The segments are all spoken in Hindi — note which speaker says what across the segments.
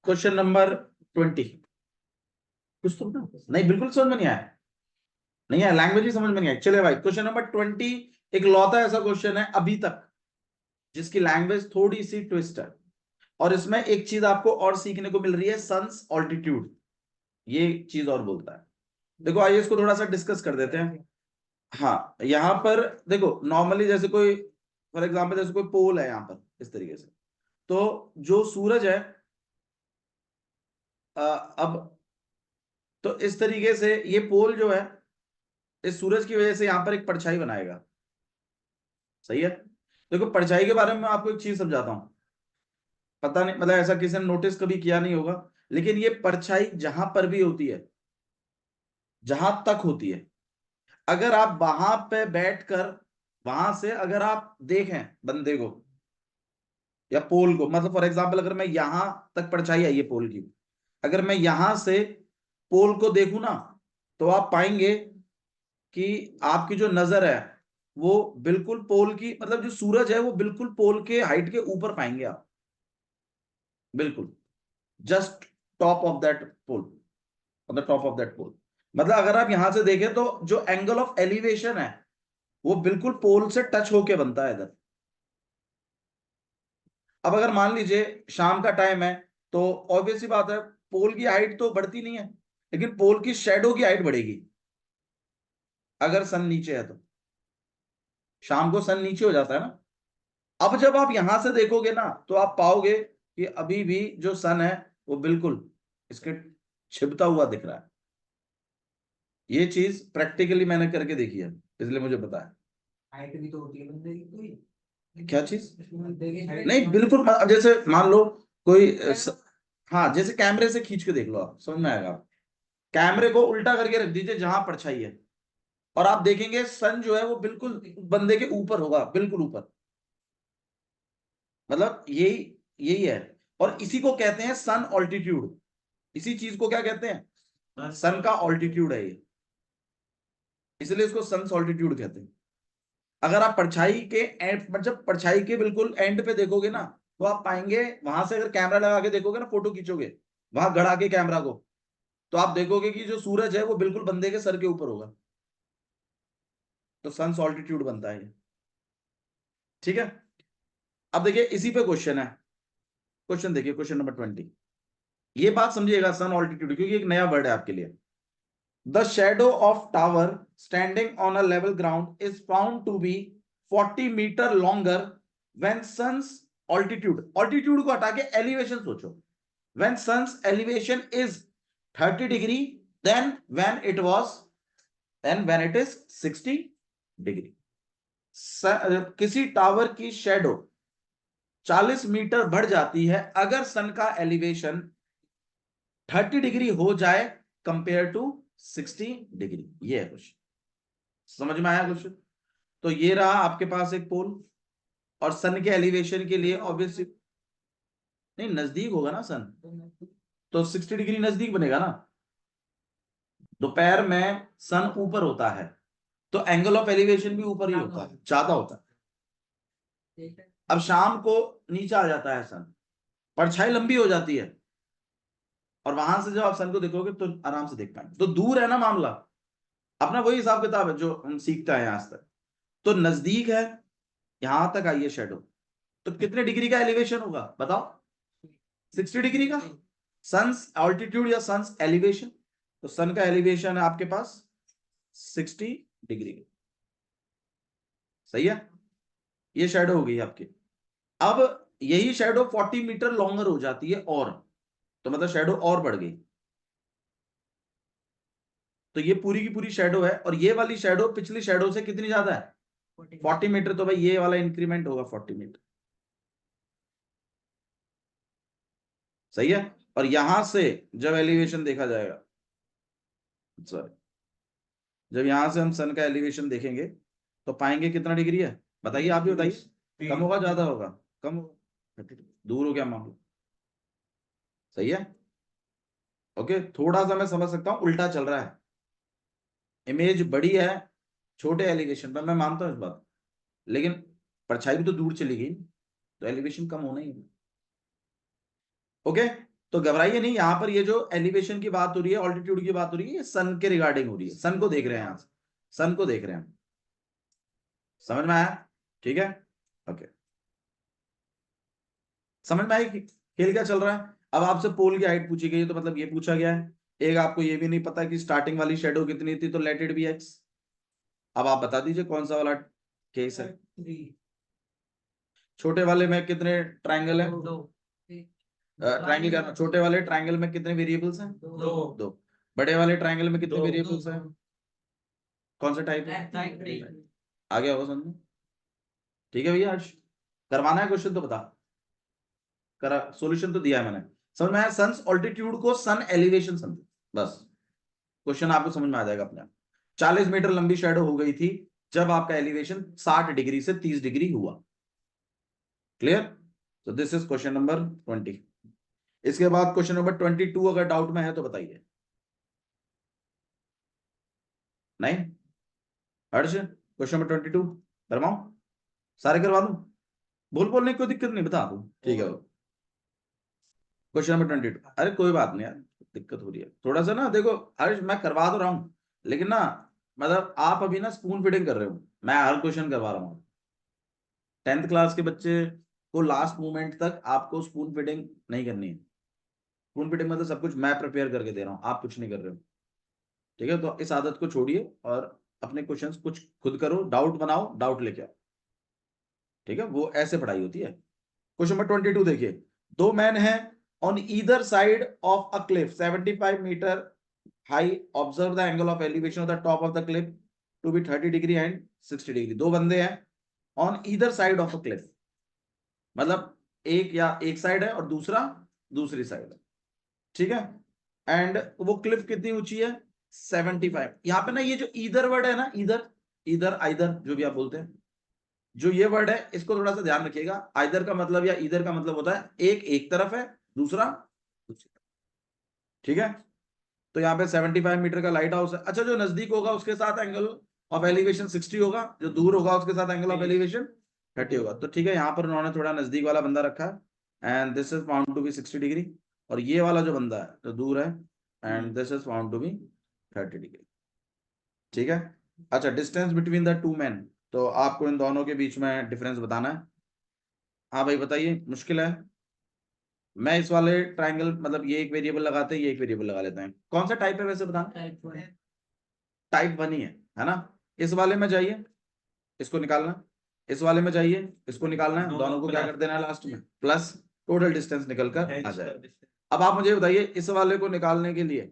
Speaker 1: Question number 20। कुछ तो नहीं, बिल्कुल समझ में नहीं आया, नहीं आया, लैंग्वेज ही समझ में नहीं आई। चले भाई, क्वेश्चन नंबर 20 एक लौता ऐसा क्वेश्चन है अभी तक जिसकी लैंग्वेज थोड़ी सी ट्विस्ट है, और इसमें एक चीज आपको और सीखने को मिल रही है, सन्स ऑल्टीट्यूड, ये चीज और बोलता है। देखो आइए इसको थोड़ा सा डिस्कस कर देते हैं। हाँ, यहां पर देखो, नॉर्मली जैसे कोई, फॉर एग्जांपल जैसे कोई पोल है यहां पर इस तरीके से, तो जो सूरज है, अब तो इस तरीके से ये पोल जो है, इस सूरज की वजह से यहां पर एक परछाई बनाएगा। सही है। देखो परछाई के बारे में मैं आपको एक चीज समझाता हूं, पता नहीं मतलब ऐसा किसी ने नोटिस कभी किया नहीं होगा, लेकिन ये परछाई जहां पर भी होती है, जहां तक होती है, अगर आप वहां पे बैठकर वहां से अगर आप देखें बंदे को या पोल को, मतलब फॉर एग्जांपल अगर मैं यहां तक परछाई आई है पोल की, अगर मैं यहां से पोल को देखूं ना, तो आप पाएंगे कि आपकी जो नजर है वो बिल्कुल पोल की, मतलब जो सूरज है वो बिल्कुल पोल के हाइट के ऊपर पाएंगे आप, बिल्कुल just top of that pole, on the top of that pole. मतलब अगर आप यहां से देखें तो जो एंगल ऑफ एलिवेशन है वो बिल्कुल पोल से टच होके बनता है इधर। अब अगर मान लीजिए शाम का टाइम है, तो ऑब्वियस सी बात है पोल की हाइट तो बढ़ती नहीं है, लेकिन पोल की शेडो की हाइट बढ़ेगी अगर सन नीचे है तो। शाम को सन नीचे हो जाता है ना। अब जब आप यहां से देखोगे ना, तो आप पाओगे कि अभी भी जो सन है वो बिल्कुल इसके छिपता हुआ दिख रहा है। ये चीज प्रैक्टिकली मैंने करके देखी है, इसलिए मुझे पता है।
Speaker 2: हाइट भी तो होती है बंदे की कोई।
Speaker 1: क्या चीज?
Speaker 2: बंदे की हाइट
Speaker 1: नहीं बिल्कुल, अब जैसे मान लो कोई हाँ, जैसे कैमरे से खींच के देख लो, आप समझ में आएगा। आप कैमरे को उल्टा करके रख दीजिए जहां परछाई है, और आप देखेंगे सन जो है वो बिल्कुल बंदे के ऊपर होगा, बिल्कुल ऊपर। मतलब यही यही है, और इसी को कहते हैं सन ऑल्टीट्यूड। इसी चीज को क्या कहते हैं? सन का ऑल्टीट्यूड है ये, इसलिए इसको सन ऑल्टीट्यूड कहते हैं। अगर आप परछाई के एंड, मतलब परछाई के बिल्कुल एंड पे देखोगे ना, तो आप पाएंगे वहां से, अगर कैमरा लगा के देखोगे ना, फोटो खींचोगे वहां गड़ा के कैमरा को, तो आप देखोगे कि जो सूरज है वो बिल्कुल बंदे के सर के ऊपर होगा, तो सन ऑल्टीट्यूड बनता है ये। ठीक है। अब देखिए इसी पे क्वेश्चन है, क्वेश्चन देखिए, क्वेश्चन नंबर 20। ये बात समझिएगा, सन ऑल्टीट्यूड, क्योंकि एक नया वर्ड है आपके लिए। The shadow of tower standing on a level ground is found to be 40 metre longer when sun's altitude, altitude को हटा के एलिवेशन सोचो, when sun's elevation is 30 degree, then when it was, then when it is 60 degree. किसी टावर की शेडो 40 मीटर बढ़ जाती है अगर सन का एलिवेशन 30 डिग्री हो जाए कंपेयर टू 60 डिग्री। ये है क्वेश्चन, समझ में आया क्वेश्चन? तो ये रहा आपके पास एक पोल, और सन के एलिवेशन के लिए ऑब्वियसली, नहीं नजदीक होगा ना सन, तो 60 डिग्री नजदीक बनेगा ना। दोपहर में सन ऊपर होता है, तो एंगल ऑफ एलिवेशन भी ऊपर ही होता है, ज्यादा होता है। अब शाम को नीचे आ जाता है सन, परछाई लंबी हो जाती है, और वहां से जब आप सन को देखोगे तो आराम से देख पाएंगे। तो दूर है ना मामला, अपना वही हिसाब किताब है जो हम सीखता है आज तक। तो नजदीक है, यहां तक आई है शेडो, तो कितने डिग्री का एलिवेशन होगा बताओ? 60 डिग्री का सन्स ऑल्टीट्यूड या सन्स एलिवेशन। तो सन का एलिवेशन है आपके पास 60 डिग्री। सही है, ये शेडो हो गई आपकी। अब यही शेडो 40 मीटर लॉन्गर हो जाती है, और तो मतलब शेडो और बढ़ गई, तो ये पूरी की पूरी शेडो है, और ये वाली शेडो पिछली शेडो से कितनी ज्यादा है? 40 मीटर। तो भाई ये वाला इंक्रीमेंट होगा 40 मीटर। सही है। और यहां से जब एलिवेशन देखा जाएगा, सॉरी, जब यहां से हम सन का एलिवेशन देखेंगे तो पाएंगे कितना डिग्री है, बताइए, आप भी बताइए, कम होगा ज्यादा होगा? कम होगा, दूर हो गया मामला। सही है। ओके, थोड़ा सा मैं समझ सकता हूं उल्टा चल रहा है, इमेज बड़ी है छोटे एलिवेशन पर, मैं मानता हूं इस बात, लेकिन परछाई भी तो दूर चली गई, तो एलिवेशन कम होना ही है। ओके, तो घबराइए नहीं, यहाँ पर ये जो एलिवेशन की बात हो रही है, ऑल्टीट्यूड की बात हो रही है, ये सन के रिगार्डिंग हो रही है, सन को देख रहे हैं यहाँ से, सन को देख रहे हैं, समझ में आया? ठीक है, ओके, समझ में आई कि खेल क्या चल रहा है? अब आपसे पोल की हाइट पूछी गई तो मतलब ये पूछा गया है, एक आपको ये भी नहीं पता कि स्टार्टिंग वाली शेडो कितनी थी, तो लेट इट बी एक्स। अब आप बता दीजिए कौन सा वाला केस है। छोटे वाले में कितने ट्रायंगल है? ट्रायंगल क्या, छोटे वाले ट्रायंगल में कितने वेरिएबल्स हैं? दो। बड़े वाले ट्रायंगल में कितने वेरिएबल्स हैं? कौन सा टाइप है? आ गया होगा समझ में? ठीक है भैया, आज करवाना है क्वेश्चन तो बता, करा सॉल्यूशन तो दिया है मैंने, समझ में आया? सन ऑल्टीट्यूड को सन एलिवेशन समझो, बस क्वेश्चन आपको समझ में आ जाएगा अपने आप। 40 मीटर लंबी शैडो हो गई थी जब आपका एलिवेशन 60 डिग्री से 30 डिग्री हुआ। क्लियर? तो दिस इज क्वेश्चन नंबर 20। इसके बाद क्वेश्चन नंबर 22 अगर डाउट में है तो बताइए। नहीं हर्ष, क्वेश्चन नंबर 22 करवाऊं? सारे करवा दूं? बोलने की कोई दिक्कत नहीं, बता दूं? ठीक है, क्वेश्चन नंबर 22। अरे कोई बात नहीं यार, दिक्कत हो रही है थोड़ा सा ना, देखो हर्ष मैं करवा तो रहा हूँ, लेकिन ना मतलब आप अभी ना स्पून फीडिंग कर रहे हो, मैं हर क्वेश्चन करवा रहा हूँ। 10th क्लास के बच्चे को लास्ट मोमेंट तक आपको स्पून फीडिंग नहीं करनी है। स्पून फीडिंग मतलब सब कुछ मैं प्रिपेयर करके दे रहा हूँ, आप कुछ नहीं कर रहे हो। ठीक है, तो इस आदत को छोड़िए और अपने क्वेश्चंस कुछ खुद करो, डाउट बनाओ, डाउट लेके आओ। ठीक है, वो ऐसे पढ़ाई होती है। क्वेश्चन नंबर 22 देखिए, दो मैन हैं on either side of a cliff 75 metre high, observe the angle of elevation of the top of the cliff to be 30 degree and 60 degree. दो बंदे हैं on either side of a cliff, मतलब एक या एक साइड है और दूसरा दूसरी साइड है। ठीक है, एंड वो क्लिफ कितनी ऊंची है? 75। यहाँ पे ना ये जो ईदर वर्ड है ना, ईदर, ईदर आइदर जो भी आप बोलते हैं, जो ये वर्ड है इसको थोड़ा सा ध्यान रखिएगा। आइदर का मतलब या ईदर का मतलब होता है एक एक तरफ है, दूसरा दूसरी तरफ। ठीक है, तो यहाँ पे 75 मीटर का लाइट हाउस है। अच्छा, जो नजदीक होगा उसके साथ एंगल ऑफ एलिवेशन 60 होगा, जो दूर होगा उसके साथ एंगल ऑफ एलिवेशन 30 होगा। तो ठीक है, यहाँ पर उन्होंने थोड़ा नजदीक वाला बंदा रखा है and this is found to be 60 degree, और ये वाला जो बंदा है जो दूर है and this is found to be 30 degree. ठीक है, अच्छा, distance between the two man, तो आपको इन दोनों के बीच में डिफरेंस बताना है। हाँ भाई बताइए, मुश्किल है? मैं इस वाले ट्राइंगल मतलब ये एक वेरिएबल लगाते हैं, ये एक वेरिएबल लगा लेते हैं। कौन सा टाइप है वैसे बताना? टाइप 1 ही है ना? इस वाले में जाइए, इसको निकालना, इस वाले में जाइए, इसको निकालना है, दोनों को क्या कर देना है लास्ट में प्लस, टोटल डिस्टेंस निकल कर आ जाएगा। अब आप मुझे बताइए इस वाले को निकालने के लिए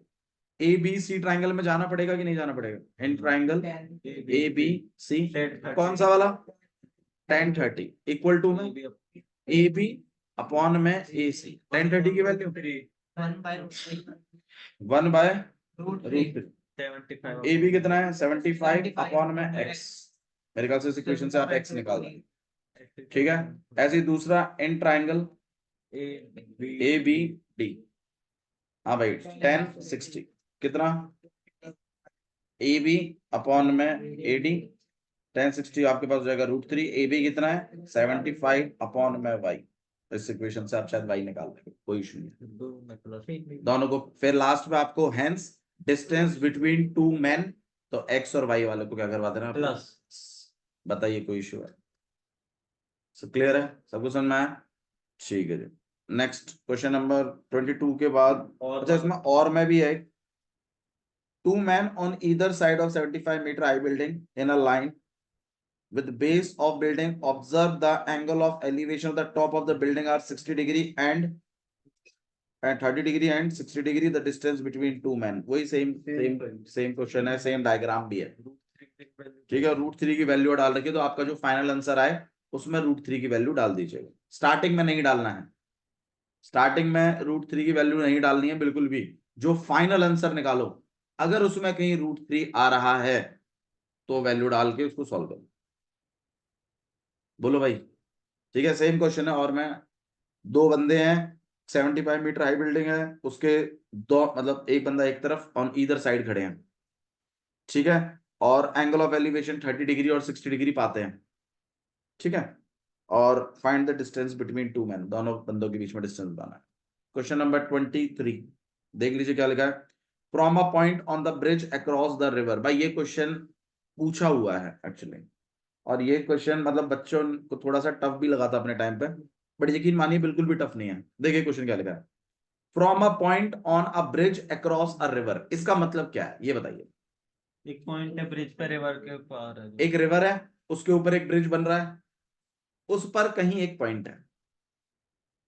Speaker 1: ए बी सी ट्राइंगल में जाना पड़ेगा कि नहीं जाना पड़ेगा? इन ट्राइंगल ए बी सी, कौन सा वाला? tan 30 इक्वल टू में ए बी अपॉन में ए सी। tan 30 की वैल्यू 1/√3। ए बी कितना है? 75 अपॉन में x। मेरे ख्याल से इस इक्वेशन से आप x निकाल देंगे। ठीक है, ऐसे ही दूसरा in triangle A B D, हाँ भाई tan 60 कितना? ए बी अपॉन में ए डी, tan 60 आपके पास हो जाएगा √3। ए बी कितना है? 75 अपॉन में y। इस इक्वेशन से आप शायद y निकाल देंगे, कोई इशू नहीं। दोनों को फिर लास्ट में आपको hence distance between two man, तो x और y वाले को क्या करवा देना प्लस। बताइए कोई इशू है? सब क्लियर है? सबको समझ में आया? ठीक है जी, नेक्स्ट क्वेश्चन नंबर 22 के बाद, अच्छा इसमें और में भी है, two man on either side of 75 metre high building in a line with base of building, observe the angle of elevation of the top of the building are 60 degree and 30 degree and 60 degree, the distance between two men। वही सेम क्वेश्चन है, सेम डायग्राम भी है। ठीक है, √3 की वैल्यू डाल रखी है, तो आपका जो फाइनल आंसर आए उसमें √3 की वैल्यू डाल दीजिएगा। स्टार्टिंग में नहीं डालना है, स्टार्टिंग में √3 की वैल्यू नहीं डालनी है बिल्कुल भी। जो फाइनल आंसर निकालो अगर उसमें कहीं √3 आ रहा है तो वैल्यू डाल के उसको सॉल्व करो। बोलो भाई, ठीक है, सेम क्वेश्चन है। और मैं दो बंदे हैं, 75 मीटर हाई बिल्डिंग है, उसके दो मतलब एक बंदा एक तरफ ऑन ईदर साइड खड़े हैं। ठीक है, और एंगल ऑफ एलिवेशन 30 डिग्री और 60 डिग्री पाते हैं। ठीक है, और find the distance between two man, दोनों बंदों के बीच में डिस्टेंस बताना है। क्वेश्चन नंबर 23 देख लीजिए क्या लिखा है। From a point on the bridge across the river. भाई ये क्वेश्चन पूछा हुआ है एक्चुअली, और ये क्वेश्चन मतलब बच्चों को थोड़ा सा टफ भी लगा था अपने टाइम पे, बट यकीन मानिए बिल्कुल भी टफ नहीं है। देखिए क्वेश्चन क्या लिखा है। From a point on a bridge across a river, इसका मतलब क्या है ये बताइए।
Speaker 3: एक पॉइंट है ब्रिज पे, रिवर के ऊपर है।
Speaker 1: एक रिवर है, उसके ऊपर एक ब्रिज बन रहा है, उस पर कहीं एक पॉइंट है।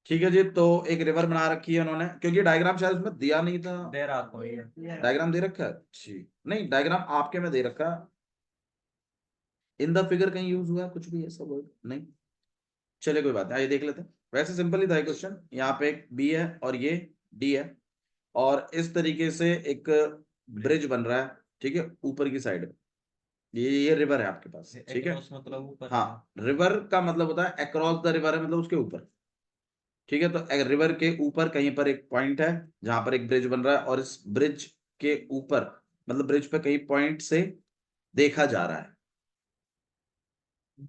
Speaker 1: ठीक है जी, तो एक रिवर बना रखी है उन्होंने, क्योंकि डायग्राम शायद उसमें दिया नहीं था।
Speaker 3: दे रहा कोई है।
Speaker 1: डायग्राम दे रखा है जी, नहीं डायग्राम आपके में दे रखा है। इन द फिगर कहीं यूज हुआ है कुछ भी ऐसा वर्ड नहीं। चलिए कोई बात नहीं, आइए देख लेते हैं। वैसे सिंपल ही था क्वेश्चन। यहाँ पे एक बी है और ये डी है, और इस तरीके से एक ब्रिज बन रहा है, ठीक है, ऊपर की साइड। ये रिवर है आपके पास, ठीक है।
Speaker 3: Across मतलब ऊपर।
Speaker 1: हाँ, रिवर का मतलब होता है अक्रॉस द रिवर है, मतलब उसके ऊपर। ठीक है, तो रिवर के ऊपर कहीं पर एक पॉइंट है जहां पर एक ब्रिज बन रहा है, और इस ब्रिज के ऊपर मतलब ब्रिज पे कहीं पॉइंट से देखा जा रहा है।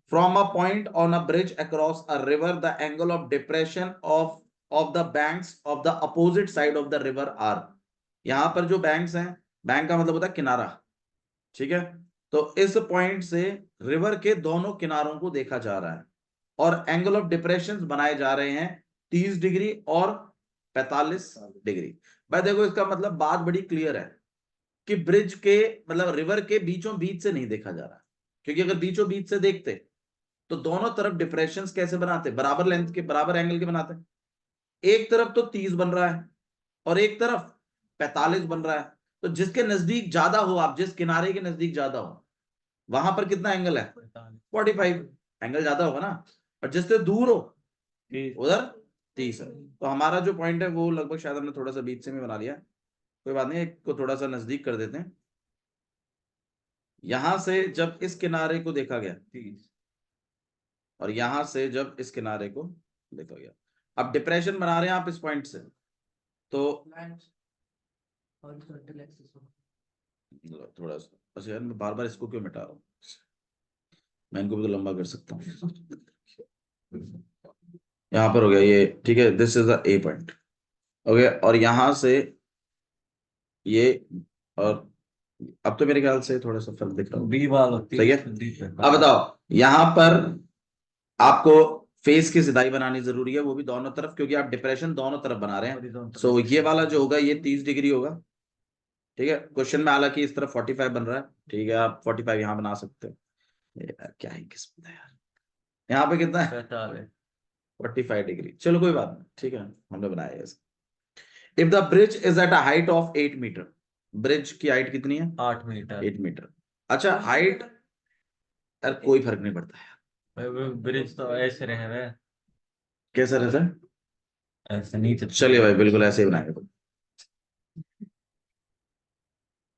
Speaker 1: From a point on a bridge across a river the angle of depression of the banks of the opposite side of the river are. यहां पर जो बैंक्स हैं, बैंक का मतलब होता है किनारा, ठीक है, तो इस पॉइंट से रिवर के दोनों किनारों को देखा जा रहा है, और एंगल ऑफ डिप्रेशन बनाए जा रहे हैं 30 डिग्री और 45 डिग्री। भाई देखो इसका मतलब बात बड़ी क्लियर है कि ब्रिज के मतलब रिवर के बीचों बीच से नहीं देखा जा रहा, क्योंकि अगर बीचों बीच से देखते तो दोनों तरफ डिप्रेशंस कैसे बनाते, बराबर लेंथ के बराबर एंगल के बनाते। एक तरफ तो 30 बन रहा है और एक तरफ 45 बन रहा है, तो जिसके नजदीक ज्यादा हो, आप जिस किनारे के नजदीक ज्यादा हो वहां पर कितना एंगल है, 45 एंगल ज्यादा होगा ना, और जिससे दूर हो उधर 30 है। तो हमारा जो पॉइंट है वो लगभग शायद हमने थोड़ा सा बीच से में बना लिया, कोई बात नहीं, एक को थोड़ा सा नजदीक कर देते हैं। यहां से जब इस किनारे को देखा गया 30, और यहां से जब इस किनारे को देखा गया, अब डिप्रेशन बना रहे हैं आप इस पॉइंट से, तो थोड़ा सा अच्छा यार, मैं बार बार इसको क्यों मिटा रहा हूँ, मैं इनको भी तो लंबा कर सकता हूँ। यहाँ पर हो गया ये, ठीक है, this is the A point, okay, और यहां से ये, और अब तो मेरे ख्याल से थोड़ा सा फर्क दिख रहा है,
Speaker 3: बी वाला
Speaker 1: सही है। अब बताओ यहाँ पर आपको फेस की सिधाई बनानी जरूरी है, वो भी दोनों तरफ, क्योंकि आप डिप्रेशन दोनों तरफ बना रहे हैं। सो ये वाला जो होगा ये 30 डिग्री होगा, ठीक है। क्वेश्चन में हालांकि इस तरफ 45 बन रहा है, ठीक है, आप 45 यहाँ बना सकते हो। यार क्या ही किस्मत है यार, यहाँ पे कितना है 45 डिग्री, चलो कोई बात नहीं, ठीक है, हमने बनाया है। If the bridge is at a height of 8 metre, bridge की हाइट कितनी है,
Speaker 3: 8 मीटर।
Speaker 1: 8 मीटर। अच्छा हाइट, यार कोई फर्क नहीं पड़ता यार,
Speaker 3: ब्रिज तो ऐसे रहे हुए,
Speaker 1: कैसा रहता है,
Speaker 3: ऐसे नीचे।
Speaker 1: चलिए भाई बिल्कुल ऐसे ही बनाएंगे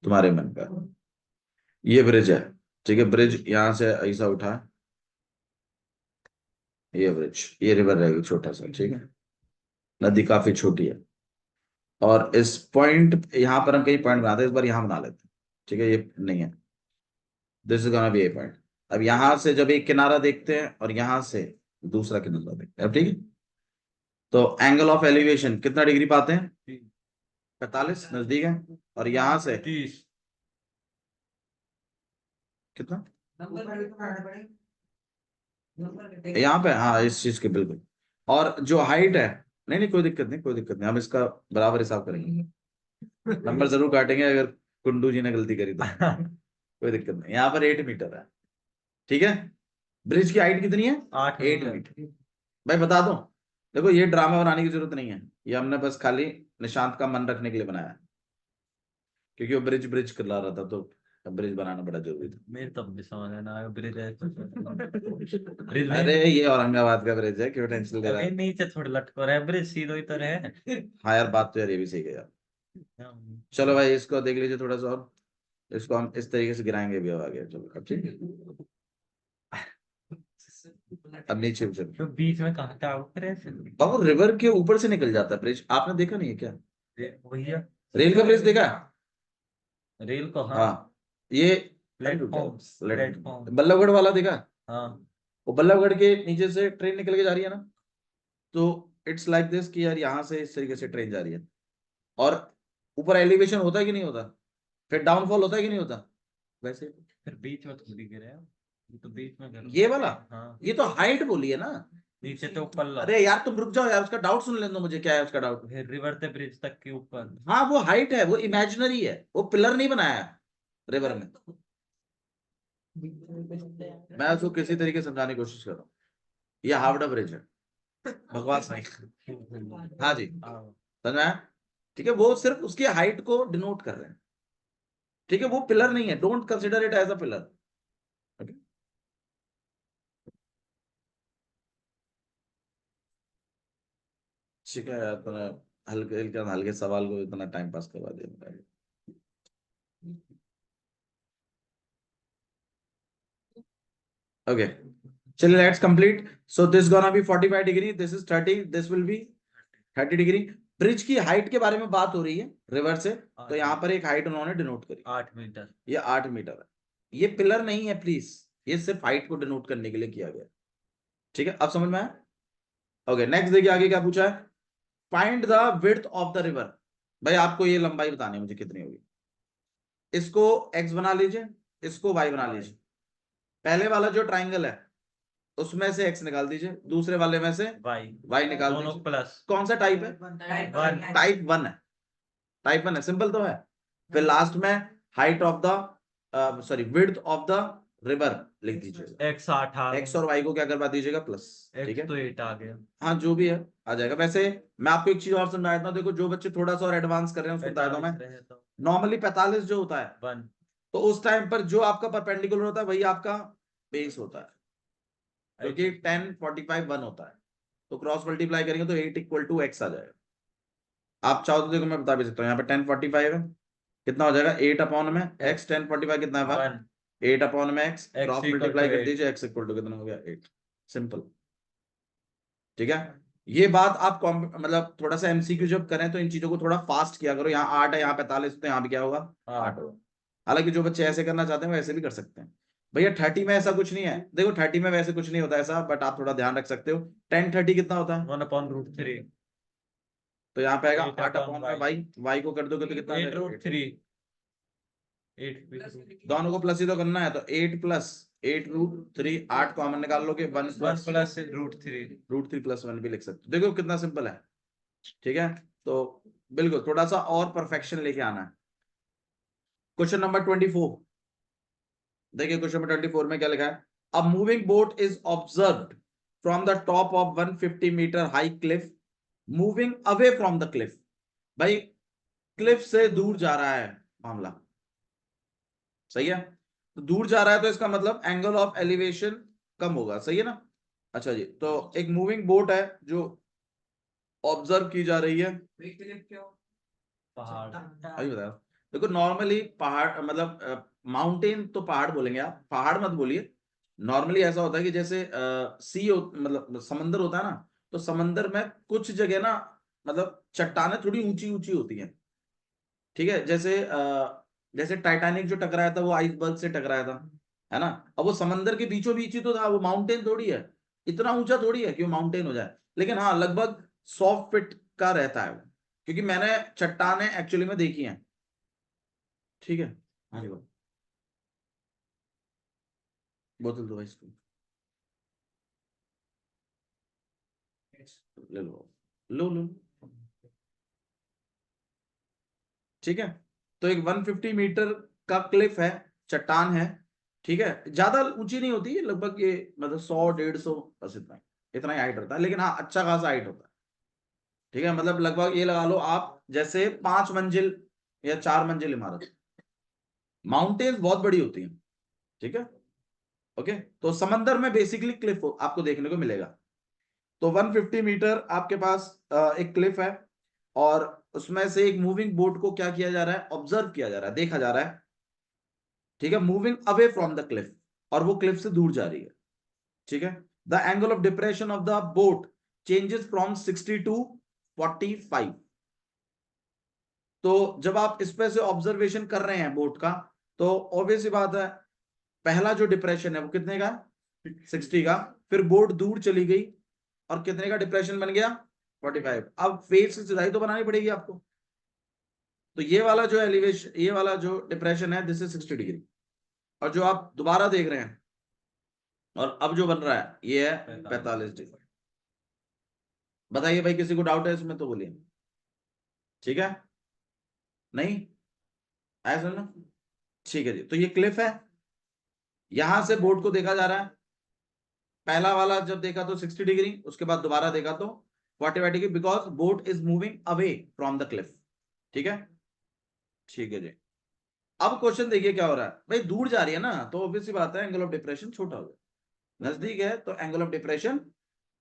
Speaker 1: तुम्हारे मन का। ये ब्रिज है, ठीक है, ब्रिज यहां से ऐसा उठा, ये ब्रिज, ये रिवर रहेगी छोटा सा, ठीक है, नदी काफी छोटी है, और इस पॉइंट यहाँ पर हम कई पॉइंट बनाते हैं, इस बार यहाँ बना लेते हैं, ठीक है, ये नहीं है, this is gonna be A point. अब यहां से जब एक किनारा देखते हैं और यहां से दूसरा किनारा देखते हैं, अब ठीक है, तो एंगल ऑफ एलिवेशन कितना डिग्री पाते हैं, 45 नजदीक है, और यहां से
Speaker 3: 30
Speaker 1: कितना,
Speaker 2: नंबर
Speaker 1: यहाँ पे, हाँ इस चीज के बिल्कुल, और जो हाइट है, नहीं नहीं कोई दिक्कत नहीं, कोई दिक्कत नहीं, हम इसका बराबर हिसाब करेंगे, नंबर जरूर काटेंगे अगर कुंडू जी ने गलती करी तो, कोई दिक्कत नहीं। यहाँ पर 8 मीटर है, ठीक है, ब्रिज की हाइट कितनी है,
Speaker 3: 8
Speaker 1: 8
Speaker 3: मीटर।
Speaker 1: मीटर। भाई बता दो, देखो ये ड्रामा बनाने की जरूरत नहीं है, ये हमने बस खाली निशांत का मन रखने के लिए बनाया है, क्योंकि वो ब्रिज ब्रिज कर रहा था, तो ब्रिज बनाना बड़ा जरूरी था।
Speaker 3: मेरे तब भी समझ में ना आया ब्रिज है ब्रिज
Speaker 1: अरे ये औरंगाबाद का ब्रिज है, क्यों टेंशन ले रहा है।
Speaker 3: नीचे थोड़ी लटको रहा है, ब्रिज सीधो ही तो रहे।
Speaker 1: हाँ यार बात तो यार ये भी सही है यार। चलो भाई इसको देख लीजिए थोड़ा सा और, इसको हम इस तरीके से गिराएंगे भी अब आगे, चलो अब ठीक है, अब नीचे चलो।
Speaker 3: तो बीच में कहाँ था उतरे से?
Speaker 1: बाबू रिवर के ऊपर से निकल जाता है ब्रिज, आपने देखा नहीं है क्या,
Speaker 3: भैया
Speaker 1: रेल का ब्रिज देखा,
Speaker 3: रेल को, हाँ,
Speaker 1: हाँ ये
Speaker 3: प्लेटफॉर्म प्लेटफॉर्म,
Speaker 1: बल्लभगढ़ वाला देखा,
Speaker 3: हाँ
Speaker 1: वो बल्लभगढ़ के नीचे से ट्रेन निकल के जा रही है ना, तो इट्स लाइक दिस कि यार यहाँ से इस तरीके से ट्रेन जा रही है, और ऊपर एलिवेशन होता है कि नहीं होता, फिर डाउनफॉल होता है कि नहीं होता, वैसे
Speaker 3: फिर बीच में थोड़ी गिरे हैं, ये तो बीच में गिर
Speaker 1: ये वाला,
Speaker 3: हाँ
Speaker 1: ये तो हाइट बोली है ना।
Speaker 3: नीचे से ऊपर लो,
Speaker 1: अरे यार तुम रुक जाओ यार, उसका डाउट सुन लेने दो मुझे, क्या है उसका डाउट।
Speaker 3: फिर रिवर से ब्रिज तक के ऊपर।
Speaker 1: हाँ वो हाइट है, वो इमेजिनरी है, वो पिलर नहीं बनाया रिवर में। मैं उसको किसी तरीके से समझाने की कोशिश कर रहा हूँ, ये हावड़ा ब्रिज है, बकवास नहीं। हाँ जी समझ में आया? ठीक है, वो सिर्फ उसकी हाइट को डिनोट कर रहे हैं, ठीक है, वो पिलर नहीं है, don't consider it as a pillar. ठीक है यार, तूने हल्के हल्के हल्के सवाल को इतना टाइम पास करवा दिया। ओके चलिए let's complete. So this gonna be 45 degree, this is 30, this will be 30 degree. Bridge की हाइट के बारे में बात हो रही है रिवर से, तो यहाँ पर एक हाइट उन्होंने डिनोट करी
Speaker 3: 8 मीटर।
Speaker 1: ये 8 मीटर है, ये पिलर नहीं है प्लीज, ये सिर्फ हाइट को डिनोट करने के लिए किया गया। ठीक है अब समझ में आया? ओके नेक्स्ट देखिए आगे क्या पूछा है, find the width of the river. भाई आपको ये लंबाई बतानी है मुझे कितनी होगी, इसको x बना लीजिए, इसको y बना लीजिए। पहले वाला जो ट्राइंगल है उसमें से x निकाल दीजिए, दूसरे वाले में से y निकाल
Speaker 3: दोनों
Speaker 1: दीजिए।
Speaker 3: प्लस।
Speaker 1: कौन सा टाइप है? टाइप 1 है, टाइप 1 है, सिंपल तो है। फिर लास्ट में height of the sorry width of the river लिख दीजिएगा,
Speaker 3: x 8 आ
Speaker 1: x और y को क्या करवा दीजिएगा प्लस, ठीक है
Speaker 3: तो 8 आ गया।
Speaker 1: हाँ जो भी है आ जाएगा। वैसे मैं आपको एक चीज और समझा देता हूँ, देखो जो बच्चे थोड़ा सा और एडवांस कर रहे हैं उसको बता देता हूँ मैं, नॉर्मली 45 जो होता है
Speaker 3: 1
Speaker 1: तो उस टाइम पर जो आपका परपेंडिकुलर होता है वही आपका बेस होता है, क्योंकि 10 45 1 होता है, तो क्रॉस मल्टीप्लाई करेंगे तो 8 इक्वल टू x आ जाएगा। आप चाहो तो देखो मैं बता भी सकता हूँ, यहाँ पे 10 45 है, कितना हो जाएगा 8 अपॉन में x, 10 45 कितना है 1, 8 अपॉन में x, क्रॉस मल्टीप्लाई कर दीजिए, x इक्वल टू कितना हो गया 8, सिंपल। ठीक है ये बात आप मतलब थोड़ा सा एमसीक्यू जब करें तो इन चीजों को थोड़ा फास्ट किया करो, यहाँ 8 है यहाँ 45 तो यहाँ भी क्या होगा 8 होगा। हालांकि जो बच्चे ऐसे करना चाहते हैं वो ऐसे भी कर सकते हैं। भैया 30 में ऐसा कुछ नहीं है, देखो 30 में वैसे कुछ नहीं होता ऐसा, बट आप थोड़ा ध्यान रख सकते हो। 10 30 कितना होता है
Speaker 3: 1/√3,
Speaker 1: तो यहाँ पे आएगा
Speaker 3: 8
Speaker 1: 8 अपॉन में y को कर दोगे तो कितना
Speaker 3: 8√3, 8
Speaker 1: दोनों को प्लस ही तो करना है, तो 8 प्लस 8√3, 8 कॉमन निकाल लोगे 1 प्लस √3 प्लस 1 भी लिख सकते हो। देखो कितना सिंपल है, ठीक है। तो बिल्कुल थोड़ा सा और परफेक्शन लेके आना है। क्वेश्चन नंबर 24 देखिए, क्वेश्चन नंबर 24 में क्या लिखा है, a moving boat is observed from the top of 150 metre high cliff moving away from the cliff. भाई क्लिफ से दूर जा रहा है मामला, सही है, तो दूर जा रहा है तो इसका मतलब एंगल ऑफ एलिवेशन कम होगा, सही है ना। अच्छा जी, तो एक मूविंग बोट है जो ऑब्जर्व की जा रही है,
Speaker 3: पहाड़।
Speaker 1: अभी बताओ। देखो नॉर्मली पहाड़ मतलब माउंटेन तो पहाड़ बोलेंगे आप, पहाड़ मत बोलिए। नॉर्मली ऐसा होता है कि जैसे सी मतलब समंदर होता है ना, तो समंदर में कुछ जगह ना मतलब चट्टानें थोड़ी ऊंची ऊंची होती हैं, ठीक है। जैसे टाइटैनिक जो टकराया था वो आइसबर्ग से टकराया था, है ना। अब वो समंदर के बीचों बीच ही तो था, वो माउंटेन थोड़ी है, इतना ऊंचा थोड़ी है कि वो माउंटेन हो जाए, लेकिन हाँ लगभग 100 फीट का रहता है वो, क्योंकि मैंने चट्टानें एक्चुअली में देखी हैं, ठीक है। हाँ जी बोतल दो भाई इसको, ले लो लो लो, ठीक है। तो एक 150 मीटर का क्लिफ है, चट्टान है, ठीक है, ज्यादा ऊंची नहीं होती है, लगभग ये मतलब 100 150 बस इतना ही हाइट रहता है, लेकिन हाँ अच्छा खासा हाइट होता है, ठीक है। मतलब लगभग ये लगा लो आप जैसे 5 मंजिल या 4 मंजिल इमारत, माउंटेन्स बहुत बड़ी होती हैं, ठीक है। ओके तो समंदर में बेसिकली क्लिफ आपको देखने को मिलेगा। तो 150 मीटर आपके पास एक क्लिफ है, और उसमें से एक मूविंग बोट को क्या किया जा रहा है, ऑब्जर्व किया जा रहा है, देखा जा रहा है, ठीक है, moving away from the Cliff, और वो क्लिफ से दूर जा रही है, ठीक है। The angle of depression of the boat changes from 60 to 45। तो जब आप इस पे से ऑब्जर्वेशन कर रहे हैं बोट का, तो ऑब्वियस सी बात है पहला जो डिप्रेशन है वो कितने का, 60 का, फिर बोट दूर चली गई और कितने का डिप्रेशन बन गया 45। अब फेस की सिधाई तो बनानी पड़ेगी आपको। तो ये वाला जो एलिवेशन, ये वाला जो डिप्रेशन है, दिस इज 60 डिग्री। और जो आप दोबारा देख रहे हैं और अब जो बन रहा है ये है 45 डिग्री। बताइए भाई, किसी को डाउट है इसमें तो बोलिए। ठीक है, नहीं ऐसा सुनना। ठीक है जी, तो ये क्लिफ है, यहां से बोर्ड को देखा जा रहा है। पहला वाला जब देखा तो 60 डिग्री, उसके बाद दोबारा देखा तो 45 degree, because boat is moving away from the Cliff. ठीक है, ठीक है जी। अब क्वेश्चन देखिए क्या हो रहा है। भाई दूर जा रही है ना, तो ऑब्वियसली बात है एंगल ऑफ डिप्रेशन छोटा होगा। नजदीक है तो एंगल ऑफ डिप्रेशन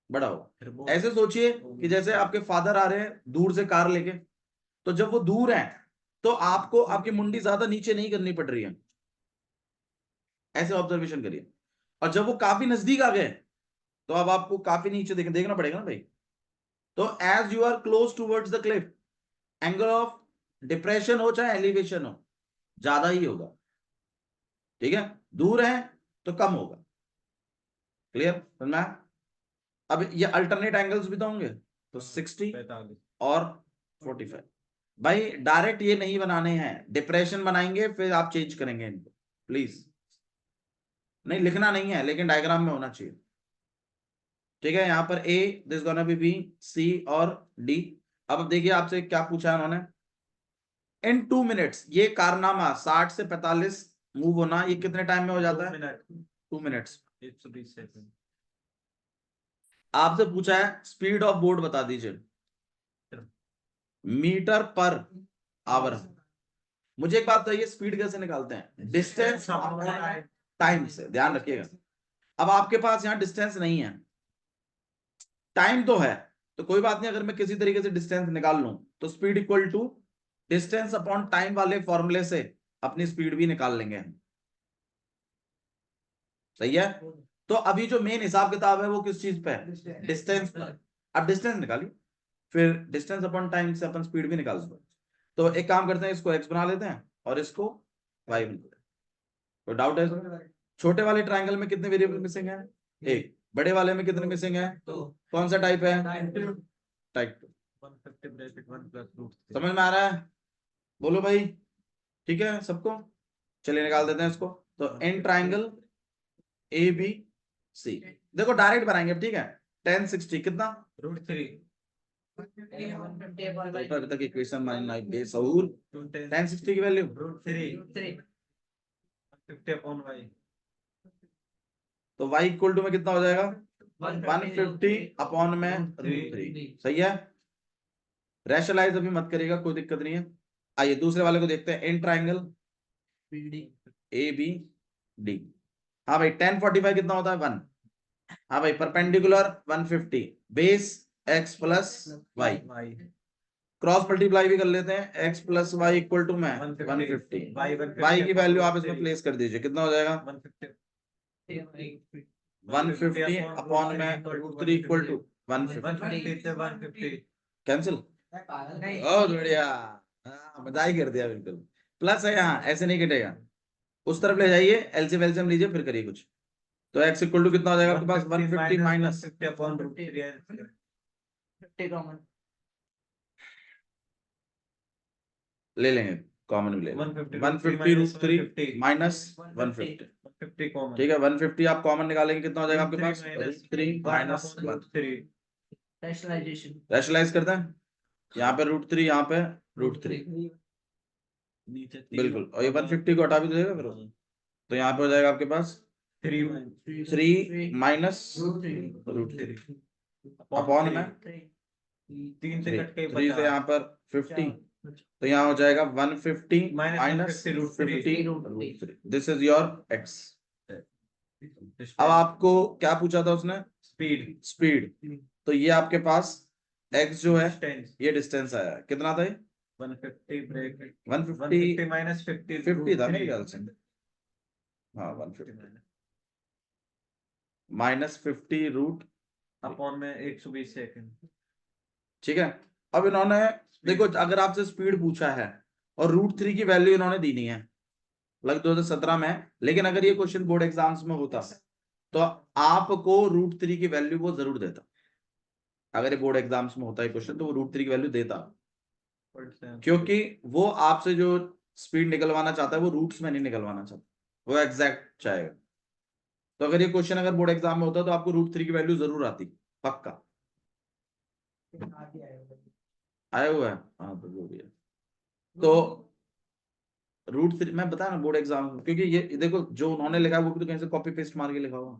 Speaker 1: बड़ा होगा। ऐसे सोचिए कि जैसे आपके फादर आ रहे हैं दूर से कार लेके, तो जब वो दूर हैं तो आपको आपकी मुंडी ज्यादा नीचे नहीं करनी पड़ रही है, ऐसे ऑब्जर्वेशन करिए। और जब वो काफी नजदीक आ गए तो अब आपको काफी नीचे देखना पड़ेगा ना भाई। तो as you are close towards the cliff, angle of depression हो चाहे एलिवेशन हो, ज्यादा ही होगा। ठीक है, दूर है तो कम होगा। क्लियर समझना। अब ये अल्टरनेट एंगल्स भी तो होंगे, तो 60 और 45। भाई डायरेक्ट ये नहीं बनाने हैं, डिप्रेशन बनाएंगे फिर आप चेंज करेंगे इनको, प्लीज। नहीं लिखना नहीं है, लेकिन डायग्राम में होना चाहिए। ठीक है, यहाँ पर ए, दिस गोना बी बी, सी और डी। अब देखिए आपसे क्या पूछा है उन्होंने। इन 2 मिनट्स ये कारनामा 60 से 45 मूव होना, ये कितने टाइम में हो जाता है? 2 मिनट्स।
Speaker 3: 120 सेकंड।
Speaker 1: आपसे पूछा है स्पीड ऑफ बोट बता दीजिए, मीटर पर आवर। मुझे एक बात बताइए, स्पीड कैसे निकालते हैं? डिस्टेंस टाइम से, ध्यान रखिएगा। अब आपके पास यहाँ डिस्टेंस नहीं है, टाइम तो है, तो कोई बात नहीं। अगर मैं किसी तरीके से डिस्टेंस निकाल लूं तो speed equal to distance upon time वाले फॉर्मूले से अपनी स्पीड भी निकाल लेंगे। सही है। तो अभी जो मेन हिसाब किताब है वो किस चीज पे है? डिस्टेंस पर। अब डिस्टेंस निकालिए, फिर डिस्टेंस अपॉन टाइम से अपन स्पीड भी निकाल सकते। तो एक काम करते हैं, इसको एक्स बना लेते हैं और इसको वाई बना लेते हैं। तो डाउट है इसमें? छोटे वाले ट्राइंगल में कितने वेरिएबल मिसिंग है? एक। बड़े वाले में कितने मिसिंग है? कौन सा टाइप है? Type
Speaker 3: 150 bracket 1 plus root.
Speaker 1: समझ में आ रहा है? बोलो भाई, ठीक है सबको? चलिए निकाल देते हैं इसको। तो in triangle A B C, देखो डायरेक्ट बनाएंगे अब। ठीक है, 10 60 कितना?
Speaker 3: √3।
Speaker 1: तो अभी तक इक्वेशन माइनस बेसहुर। 10 60 की वैल्यू
Speaker 3: √3 150 अपॉन y।
Speaker 1: तो y इक्वल टू में कितना हो जाएगा? 150 अपॉन में √3। सही है। रैशनलाइज अभी मत करिएगा, कोई दिक्कत नहीं है। आइए दूसरे वाले को देखते हैं, in triangle A B D. हाँ भाई 10 45 कितना होता है? 1। हाँ भाई perpendicular 150, base x plus y, cross multiply भी कर लेते हैं, x plus y equal to में 150। y की वैल्यू आप इसमें प्लेस कर दीजिए, कितना हो जाएगा? 150 अपॉन में √3 इक्वल टू 150। कैंसिल। बहुत बढ़िया, बधाई कर दिया बिल्कुल। प्लस है यहाँ, ऐसे नहीं कटेगा। उस तरफ ले जाइए, एलसीएम एलसीएम लीजिए फिर करिए कुछ। तो x इक्वल टू कितना हो जाएगा आपके पास? 150 माइनस
Speaker 3: 50 अपॉन √3
Speaker 1: ले लेंगे, कॉमन भी ले लेंगे। 150 √3 माइनस 150।
Speaker 3: 150 कॉमन।
Speaker 1: ठीक है, 150 आप कॉमन निकालेंगे, कितना हो जाएगा आपके पास? √3 माइनस 1। रैशनलाइज करते हैं, यहाँ पे √3, यहाँ पे √3,
Speaker 3: नीचे
Speaker 1: बिल्कुल। और ये 150 को हटा भी देगा फिर, तो यहाँ पे हो जाएगा आपके पास 3 माइनस √3 अपॉन में
Speaker 3: 3 से कट के
Speaker 1: 3 से यहाँ पर 50, तो यहाँ हो जाएगा 150 minus 50 this is your x। अब आपको क्या पूछा था उसने? स्पीड। तो ये आपके पास x जो है ये डिस्टेंस आया, कितना था ये?
Speaker 3: 150 ब्रैकेट
Speaker 1: 150
Speaker 3: माइनस
Speaker 1: 50 था मेरे ख्याल से। हाँ 150 माइनस 50 रूट
Speaker 3: अपॉन में 120 सेकंड।
Speaker 1: ठीक है। अब इन्होंने देखो, अगर आपसे स्पीड पूछा है और √3 की वैल्यू इन्होंने दी नहीं है, लग 2017 में, लेकिन अगर ये क्वेश्चन बोर्ड एग्जाम्स में होता तो आपको √3 की वैल्यू वो जरूर देता। अगर ये बोर्ड एग्जाम्स में होता है क्वेश्चन तो वो √3 की वैल्यू देता,
Speaker 3: 0.7
Speaker 1: क्योंकि वो आपसे जो स्पीड निकलवाना चाहता है वो रूट्स में नहीं निकलवाना चाहता, वो एग्जैक्ट चाहेगा। तो अगर ये क्वेश्चन अगर बोर्ड एग्जाम में होता तो आपको √3 की वैल्यू जरूर आती, पक्का। आया हुआ है, हाँ तो वो भी है। तो √3 मैं बता ना बोर्ड एग्जाम, क्योंकि ये देखो जो उन्होंने लिखा है वो भी तो कहीं से कॉपी पेस्ट मार के लिखा हुआ,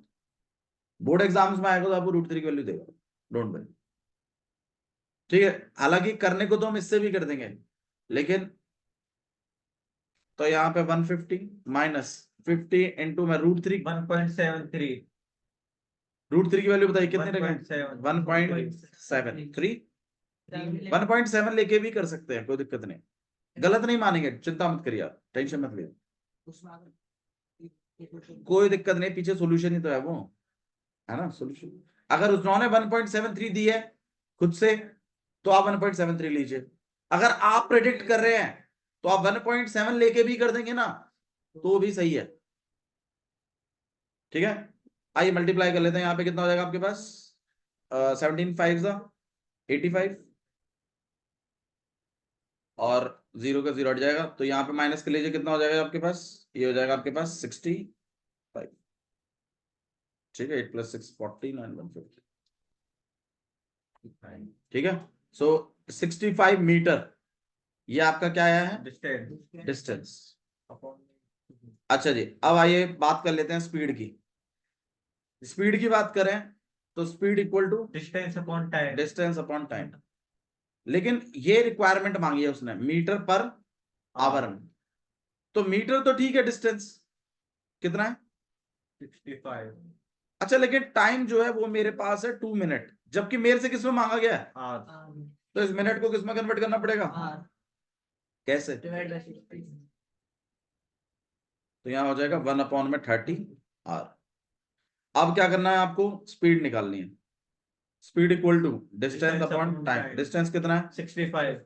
Speaker 1: बोर्ड एग्जाम्स में आएगा तो आपको √3 की वैल्यू देगा, डोंट वरी। ठीक है, हालांकि करने को तो हम इससे भी कर देंगे, लेकिन तो यहाँ पे 150 माइनस 50 इंटू में √3,
Speaker 3: 1.73
Speaker 1: √3 की वैल्यू बताइए कितने रखें?
Speaker 3: 1.7
Speaker 1: 1.73 1.7 लेके भी कर सकते हैं, कोई दिक्कत नहीं, गलत नहीं मानेंगे, चिंता मत करिए आप, टेंशन मत लिए, कोई दिक्कत नहीं, पीछे सोल्यूशन ही तो है वो, है ना सोल्यूशन। अगर उन्होंने 1.73 दी है खुद से तो आप 1.73 लीजिए, अगर आप प्रेडिक्ट कर रहे हैं तो आप 1.7 लेके भी कर देंगे ना तो भी सही है। ठीक है, आइए मल्टीप्लाई कर लेते हैं, यहाँ पे कितना हो जाएगा आपके पास, 17 5 85 और 0 का 0 हट जाएगा, तो यहाँ पे माइनस कर लीजिए, कितना हो जाएगा आपके पास, ये हो जाएगा आपके पास 65। ठीक है, 8 + 6 14 and 150। ठीक है, सो 65 मीटर ये आपका क्या आया है,
Speaker 3: डिस्टेंस
Speaker 1: डिस्टेंस। अच्छा जी, अब आइए बात कर लेते हैं स्पीड की। स्पीड की बात करें तो speed equal to
Speaker 3: distance upon time,
Speaker 1: distance upon time, लेकिन ये रिक्वायरमेंट मांगी है उसने मीटर पर आवर में, तो मीटर तो ठीक है, डिस्टेंस कितना है
Speaker 3: 65
Speaker 1: अच्छा, लेकिन टाइम जो है वो मेरे पास है 2 मिनट, जबकि मेरे से किसमें मांगा गया है,
Speaker 3: आर,
Speaker 1: तो इस मिनट को किसमें कन्वर्ट करना पड़ेगा, कैसे, तो यहां हो जाएगा 1/30 आर। अब क्या करना है आपको, स्पीड निकालनी है, speed equal to distance upon time, distance कितना है
Speaker 3: 65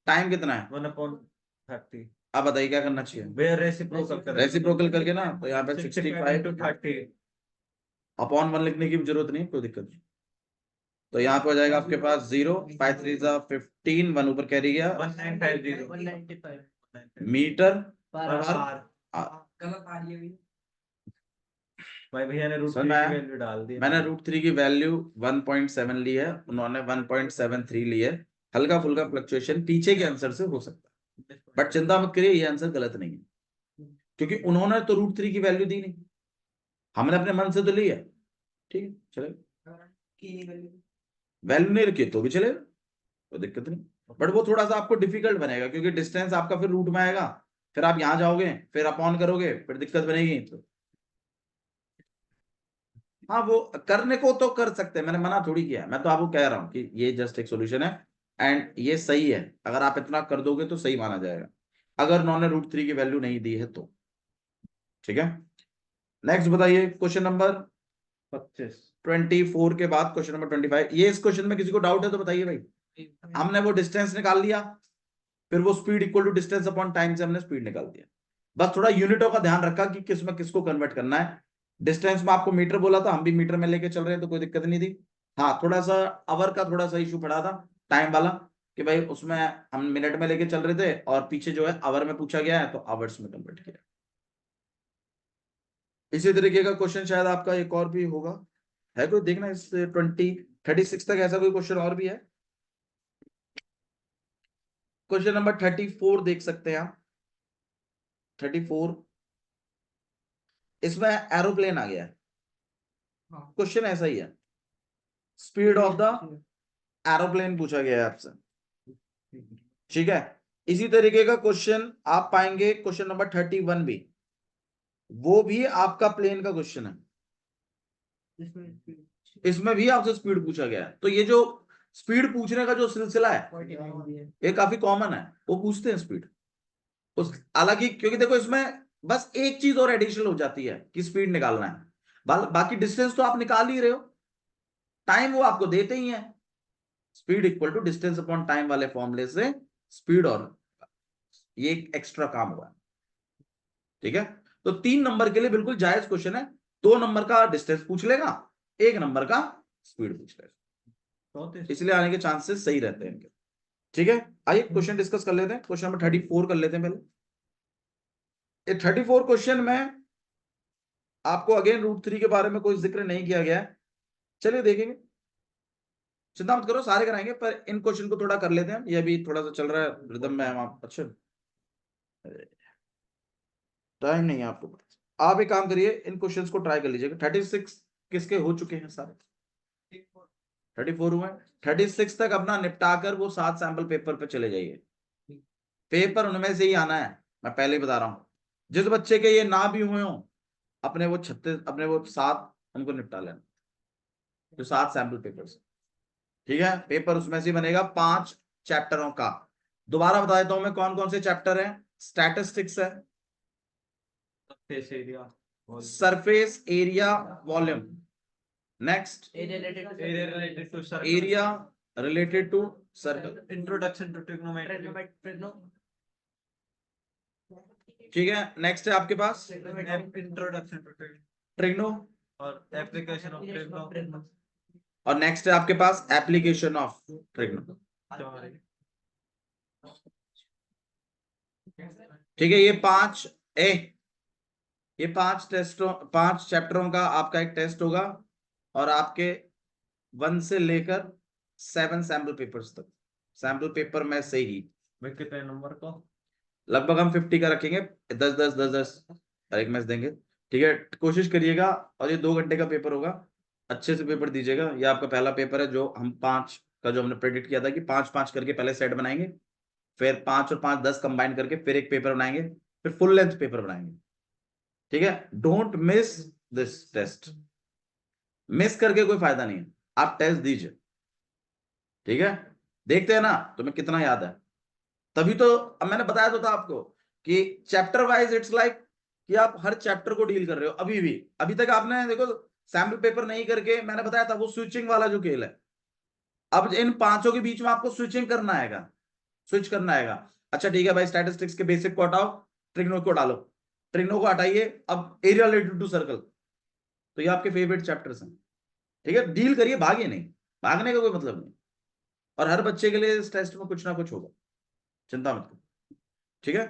Speaker 1: टाइम कितना है,
Speaker 3: 1/30
Speaker 1: अब बताइए क्या करना चाहिए,
Speaker 3: वे रेसिप्रोकल कर
Speaker 1: रेसिप्रोकल करके ना, तो यहाँ पे
Speaker 3: 65
Speaker 1: 65
Speaker 3: × 30
Speaker 1: अपॉन 1 लिखने की भी जरूरत नहीं, कोई दिक्कत नहीं, तो यहाँ पे हो जाएगा आपके पास 0 5 3 15 1 ऊपर कैरी गया
Speaker 3: 1950
Speaker 1: मीटर
Speaker 3: पर
Speaker 1: पर
Speaker 3: आर।
Speaker 2: गलत आ रही है भैया।
Speaker 3: भाई भैया ने √3
Speaker 1: समझ
Speaker 3: की
Speaker 1: में आया?
Speaker 3: वैल्यू डाल दी,
Speaker 1: मैंने √3 की वैल्यू 1.7 ली है, उन्होंने 1.73 ली है, हल्का फुल्का फ्लक्चुएशन पीछे के आंसर से हो सकता है, बट चिंता मत करिए ये आंसर गलत नहीं है, क्योंकि उन्होंने तो √3 की वैल्यू दी नहीं, हमने अपने मन से तो ली है। ठीक है चलेगा, वैल्यू नहीं रखी तो भी चलेगा, कोई दिक्कत नहीं, बट वो थोड़ा सा आपको डिफिकल्ट बनेगा, क्योंकि डिस्टेंस आपका फिर रूट में आएगा, फिर आप यहां जाओगे फिर अपॉन करोगे, फिर दिक्कत बनेगी, तो हाँ वो करने को तो कर सकते हैं, मैंने मना थोड़ी किया है, मैं तो आपको कह रहा हूं कि ये जस्ट एक सॉल्यूशन है एंड ये सही है, अगर आप इतना कर दोगे तो सही माना जाएगा, अगर उन्होंने √3 की वैल्यू नहीं दी है तो। ठीक है, नेक्स्ट बताइए, क्वेश्चन नंबर 24 के बाद क्वेश्चन नंबर 25, ये इस क्वेश्चन में किसी को डाउट है तो बताइए भाई। हमने वो डिस्टेंस निकाल लिया, फिर वो speed equal to distance upon time से हमने स्पीड निकाल दिया, बस थोड़ा यूनिटों का ध्यान रखा कि किस में किसको कन्वर्ट करना है, डिस्टेंस में आपको मीटर बोला था, हम भी मीटर में लेके चल रहे हैं तो कोई दिक्कत नहीं थी, हाँ थोड़ा सा आवर का थोड़ा सा इशू पड़ा था टाइम वाला, कि भाई उसमें हम मिनट में लेके चल रहे थे और पीछे जो है आवर में पूछा गया है तो आवर्स में कन्वर्ट किया। इसी तरीके का क्वेश्चन शायद आपका एक और भी होगा, है कोई देखना इस 36 तक ऐसा कोई क्वेश्चन और भी है, क्वेश्चन नंबर 34 देख सकते हैं आप, 34 इसमें एरोप्लेन आ गया है, क्वेश्चन ऐसा ही है, स्पीड ऑफ द एरोप्लेन पूछा गया है आपसे। ठीक है, इसी तरीके का क्वेश्चन आप पाएंगे क्वेश्चन नंबर 31 भी, वो भी आपका प्लेन का क्वेश्चन है, इसमें भी आपसे स्पीड पूछा गया है, तो ये जो स्पीड पूछने का जो सिलसिला है ये काफी कॉमन है, वो पूछते हैं स्पीड उस, हालांकि क्योंकि देखो इसमें बस एक चीज और एडिशनल हो जाती है कि स्पीड निकालना है, बाकी डिस्टेंस तो आप निकाल ही रहे हो, टाइम वो आपको देते ही है, speed equal to distance upon time वाले फॉर्मूले से स्पीड, और ये एक एक्स्ट्रा काम हुआ है। ठीक है, तो 3 नंबर के लिए बिल्कुल जायज क्वेश्चन है, 2 नंबर का डिस्टेंस पूछ लेगा, 1 नंबर का स्पीड पूछ लेगा। इसलिए आने के चांसेस सही रहते हैं इनके। ठीक है, आइए क्वेश्चन डिस्कस कर लेते हैं। क्वेश्चन नंबर 34 कर लेते हैं पहले। ये 34 क्वेश्चन में आपको अगेन रूट 3 के बारे में कोई जिक्र नहीं किया गया है। चलिए देखेंगे, चिंता मत करो, सारे कराएंगे, पर इन क्वेश्चन को थोड़ा कर लेते हैं। ये अभी थोड़ा सा चल रहा है रिदम में हम आप। अच्छा, टाइम नहीं है आपको। आप एक काम करिए, इन क्वेश्चंस को ट्राई कर लीजिएगा। 36 किसके हो चुके हैं? सारे 34 हुए। 36 तक अपना निपटाकर वो 7 सैंपल पेपर पे चले जाइए। पेपर उनमें से ही आना है, मैं पहले ही बता रहा हूं। जिस बच्चे के ये ना भी हुए हो, अपने वो 36, अपने वो 7 उनको निपटा लेना, जो 7 सैंपल पेपर्स। ठीक है, पेपर उसमें से बनेगा 5 चैप्टरों का। दोबारा बता देता हूं मैं कौन कौन से चैप्टर हैं। स्टैटिस्टिक्स है, surface area volume, next area related to circle,
Speaker 3: introduction to trigonometry,
Speaker 1: ठीक है। नेक्स्ट है आपके पास
Speaker 3: इंट्रोडक्शन टू
Speaker 1: ट्रिग्नो,
Speaker 3: और एप्लीकेशन ऑफ ट्रिग्नो,
Speaker 1: और नेक्स्ट है आपके पास एप्लीकेशन ऑफ ट्रिग्नो। ठीक है, ये 5 चैप्टरों का आपका एक टेस्ट होगा, और आपके 1 से लेकर 7 सैंपल पेपर्स तक। सैंपल पेपर में से ही
Speaker 3: कितने नंबर को
Speaker 1: लगभग हम 50 का रखेंगे, 10 हर एक मैच देंगे। ठीक है, कोशिश करिएगा। और ये 2 घंटे का पेपर होगा, अच्छे से पेपर दीजिएगा। ये आपका पहला पेपर है, जो हम 5 का जो हमने प्रेडिक्ट किया था कि 5-5 करके पहले सेट बनाएंगे, फिर 5 और 5 10 कंबाइन करके फिर एक पेपर बनाएंगे, फिर फुल लेंथ पेपर बनाएंगे। ठीक है, don't miss this test. Miss करके कोई फायदा नहीं है, आप टेस्ट दीजिए। ठीक है, देखते हैं ना तुम्हें कितना याद है। तभी तो अब मैंने बताया तो था आपको कि चैप्टर वाइज इट्स लाइक कि आप हर चैप्टर को डील कर रहे हो। अभी भी, अभी तक आपने देखो सैंपल पेपर नहीं करके, मैंने बताया था वो स्विचिंग वाला जो खेल है। अब इन 5 के बीच में आपको स्विचिंग करना आएगा, स्विच करना आएगा। अच्छा ठीक है भाई, स्टैटिस्टिक्स के बेसिक को हटाओ, ट्रिग्नो को डालो। ट्रिग्नो को हटाइए, अब एरिया रिलेटेड टू सर्कल। तो ये आपके फेवरेट चैप्टर्स हैं। ठीक है, डील करिए, भागिए नहीं, भागने का कोई मतलब नहीं। और हर बच्चे के लिए इस टेस्ट में कुछ ना कुछ होगा, चिंता मत करो। ठीक है।